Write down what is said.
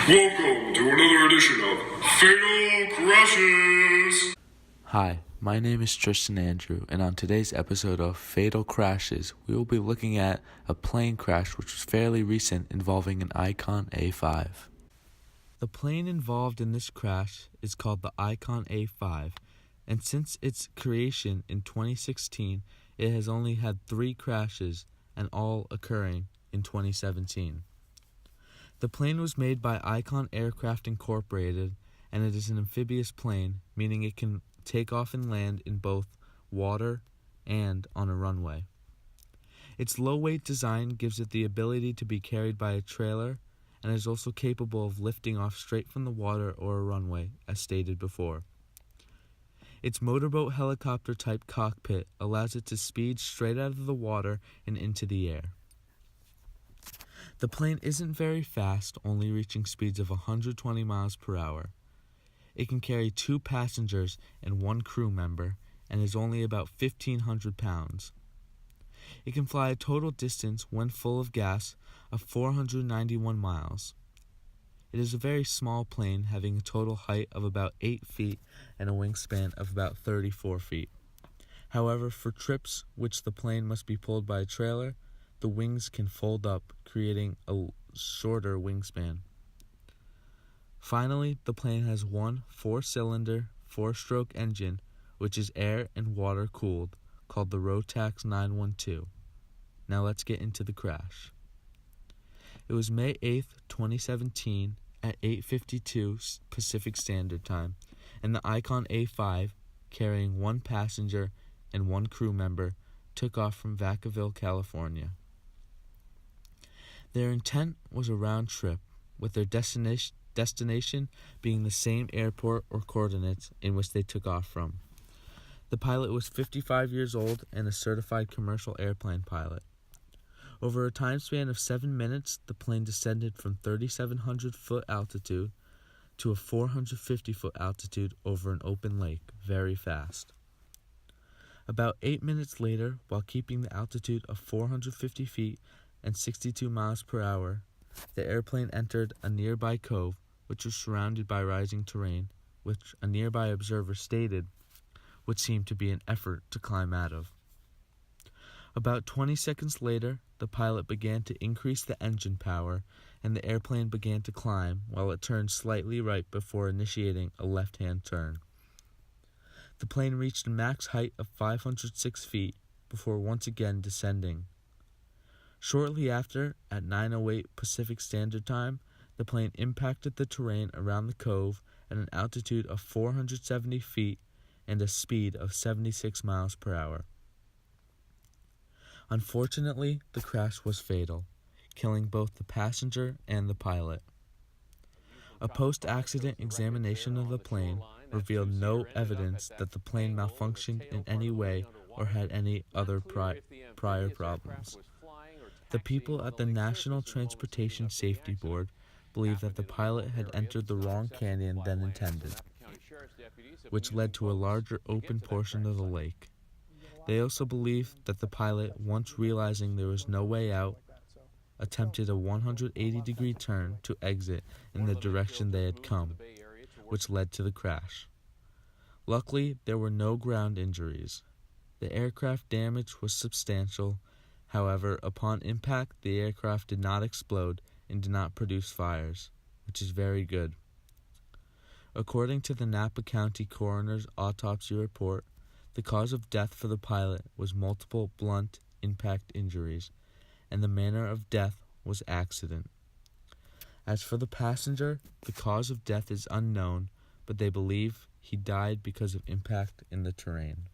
Welcome to another edition of Fatal Crashes! Hi, my name is Tristan Andrew, and on today's episode of Fatal Crashes, we will be looking at a plane crash which was fairly recent involving an Icon A5. The plane involved in this crash is called the Icon A5, and since its creation in 2016, it has only had 3 crashes, and all occurring in 2017. The plane was made by Icon Aircraft Incorporated, and it is an amphibious plane, meaning it can take off and land in both water and on a runway. Its low-weight design gives it the ability to be carried by a trailer, and is also capable of lifting off straight from the water or a runway, as stated before. Its motorboat helicopter-type cockpit allows it to speed straight out of the water and into the air. The plane isn't very fast, only reaching speeds of 120 miles per hour. It can carry 2 passengers and 1 crew member, and is only about 1,500 pounds. It can fly a total distance, when full of gas, of 491 miles. It is a very small plane, having a total height of about 8 feet and a wingspan of about 34 feet. However, for trips which the plane must be pulled by a trailer, the wings can fold up, creating a shorter wingspan. Finally, the plane has one 4-cylinder, 4-stroke engine, which is air and water cooled, called the Rotax 912. Now let's get into the crash. It was May 8th, 2017 at 8:52 Pacific Standard Time, and the Icon A5, carrying 1 passenger and 1 crew member, took off from Vacaville, California. Their intent was a round trip, with their destination being the same airport or coordinates in which they took off from. The pilot was 55 years old and a certified commercial airplane pilot. Over a time span of 7 minutes, the plane descended from 3,700-foot altitude to a 450-foot altitude over an open lake, very fast. About 8 minutes later, while keeping the altitude of 450 feet and 62 miles per hour, the airplane entered a nearby cove, which was surrounded by rising terrain, which a nearby observer stated would seem to be an effort to climb out of. About 20 seconds later, the pilot began to increase the engine power, and the airplane began to climb while it turned slightly right before initiating a left-hand turn. The plane reached a max height of 506 feet before once again descending. Shortly after, at 9:08 Pacific Standard Time, the plane impacted the terrain around the cove at an altitude of 470 feet and a speed of 76 miles per hour. Unfortunately, the crash was fatal, killing both the passenger and the pilot. A post-accident examination of the plane revealed no evidence that the plane malfunctioned in any way or had any other prior problems. The people at the National Transportation Safety Board believe that the pilot had entered the wrong canyon than intended, which led to a larger open portion of the lake. They also believe that the pilot, once realizing there was no way out, attempted a 180-degree turn to exit in the direction they had come, which led to the crash. Luckily, there were no ground injuries. The aircraft damage was substantial. However, upon impact, the aircraft did not explode and did not produce fires, which is very good. According to the Napa County Coroner's autopsy report, the cause of death for the pilot was multiple blunt impact injuries, and the manner of death was accident. As for the passenger, the cause of death is unknown, but they believe he died because of impact in the terrain.